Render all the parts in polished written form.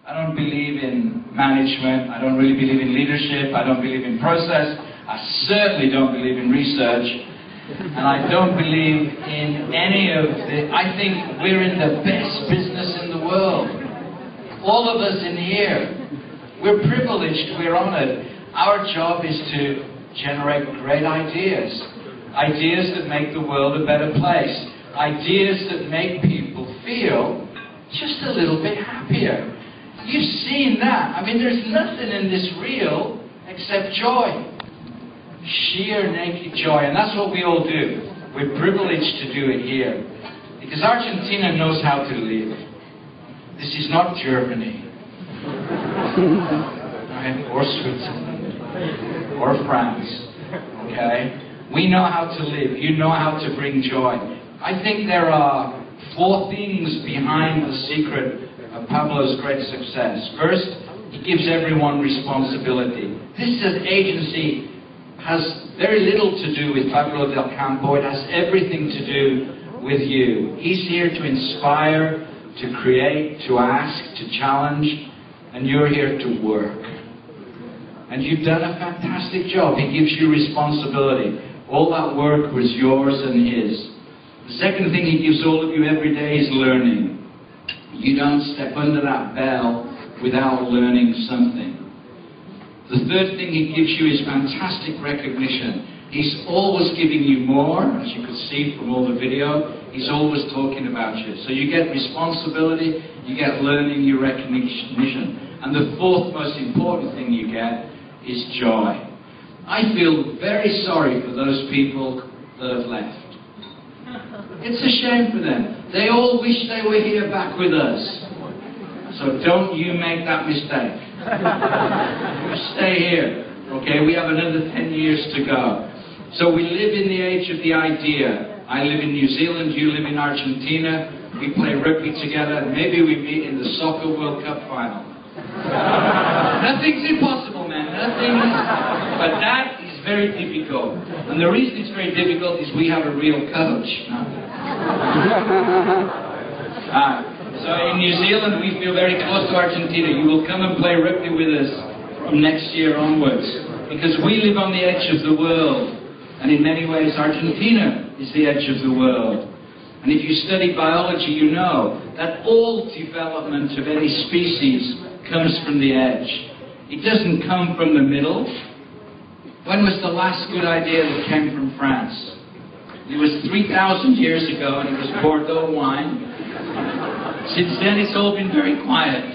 I don't believe in management. I don't really believe in leadership. I don't believe in process. I certainly don't believe in research. And I don't believe in any of the... I think we're in the best business in the world. All of us in here. We're privileged. We're honored. Our job is to generate great ideas. Ideas that make the world a better place. Ideas that make people feel just a little bit happier. You've seen that. I mean, there's nothing in this reel except joy. Sheer naked joy. And that's what we all do. We're privileged to do it here. Because Argentina knows how to live. This is not Germany. Right? Or Switzerland. Or France. Okay? We know how to live. You know how to bring joy. I think there are 4 things behind the secret of Pablo's great success. First, he gives everyone responsibility. This agency has very little to do with Pablo Del Campo. It has everything to do with you. He's here to inspire, to create, to ask, to challenge, and you're here to work. And you've done a fantastic job. He gives you responsibility. All that work was yours and his. The second thing he gives all of you every day is learning. You don't step under that bell without learning something. The third thing he gives you is fantastic recognition. He's always giving you more, as you could see from all the video. He's always talking about you. So you get responsibility, you get learning, you recognition. And the fourth most important thing you get is joy. I feel very sorry for those people that have left. It's a shame for them. They all wish they were here back with us. So don't you make that mistake. Stay here. Okay, we have another 10 years to go. So we live in the age of the idea. I live in New Zealand, you live in Argentina. We play rugby together. Maybe we meet in the Soccer World Cup final. Nothing's impossible, man. Nothing. But that is very difficult. And the reason it's very difficult is we have a real coach. So in New Zealand, we feel very close to Argentina. You will come and play rugby with us from next year onwards. Because we live on the edge of the world. And in many ways, Argentina is the edge of the world. And if you study biology, you know that all development of any species comes from the edge. It doesn't come from the middle. When was the last good idea that came from France? It was 3,000 years ago, and it was Bordeaux wine. Since then, it's all been very quiet.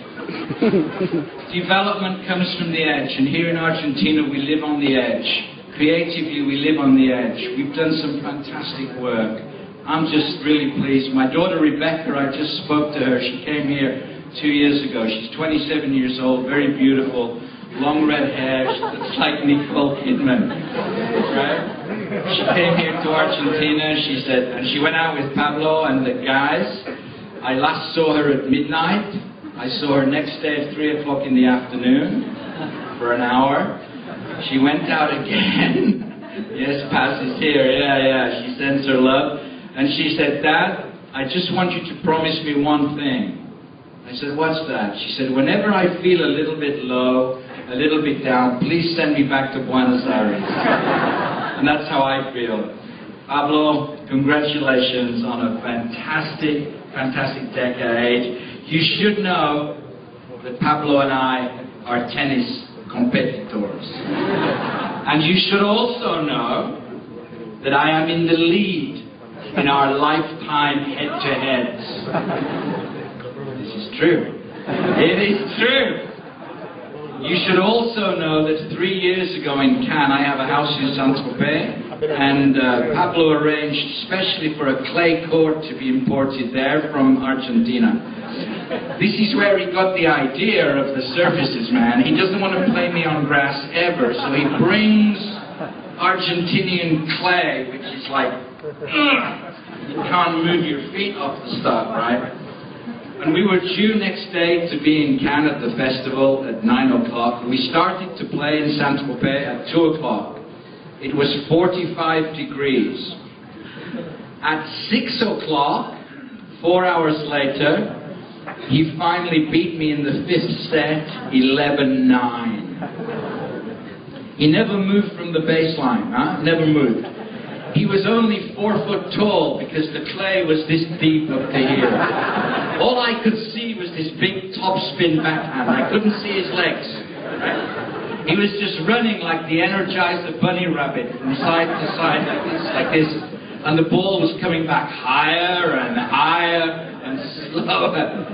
Development comes from the edge, and here in Argentina, we live on the edge. Creatively, we live on the edge. We've done some fantastic work. I'm just really pleased. My daughter Rebecca, I just spoke to her. She came here 2 years ago. She's 27 years old, very beautiful, long red hair. She looks like Nicole Kidman, right? She came here to Argentina. She said, and she went out with Pablo and the guys. I last saw her at midnight. I saw her next day at 3 o'clock in the afternoon for an hour. She went out again. Yes, Paz is here. Yeah. She sends her love. And she said, Dad, I just want you to promise me one thing. I said, what's that? She said, whenever I feel a little bit low, a little bit down, please send me back to Buenos Aires. And that's how I feel. Pablo, congratulations on a fantastic, fantastic decade. You should know that Pablo and I are tennis competitors. And you should also know that I am in the lead in our lifetime head-to-heads. This is true. It is true. You should also know that 3 years ago in Cannes, I have a house in Saint-Tropez, and Pablo arranged specially for a clay court to be imported there from Argentina. This is where he got the idea of the surfaces, man. He doesn't want to play me on grass ever, so he brings Argentinian clay, which is like, you can't move your feet off the stuff, right? And we were due next day to be in Cannes at the festival at 9 o'clock. We started to play in Saint-Tropez at 2 o'clock. It was 45 degrees. At 6 o'clock, 4 hours later, He finally beat me in the 5th set, 11-9. He never moved from the baseline, never moved. He was only 4 foot tall because the clay was this deep up to here. All I could see was this big topspin backhand. I couldn't see his legs. Right? He was just running like the Energizer bunny rabbit from side to side like this. And the ball was coming back higher and higher and slower.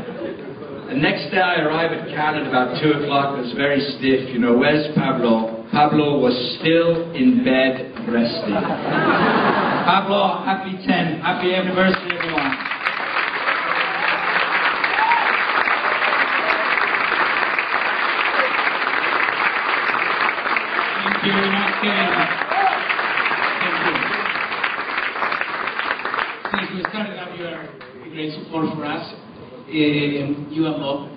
The next day I arrived at Canada about 2 o'clock. It was very stiff. You know, where's Pablo? Pablo was still in bed resting. Pablo, happy 10. Happy anniversary, everyone. Thank you very much, Kevin. Thank you. Since we started up, you are a great support for us. You and Bob.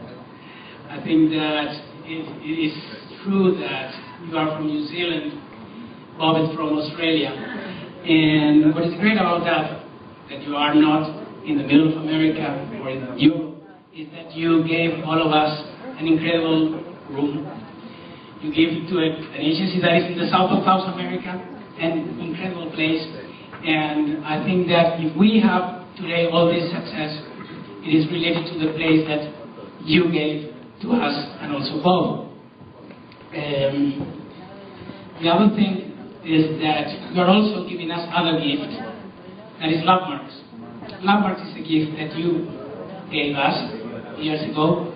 I think that it is true that you are from New Zealand, Bob is from Australia. And what is great about that you are not in the middle of America or in Europe, is that you gave all of us an incredible room. You gave to an agency that is in the south of South America, an incredible place. And I think that if we have today all this success, it is related to the place that you gave to us and also Bob. The other thing is that you are also giving us other gift, that is Love Marks. Love Marks is a gift that you gave us years ago,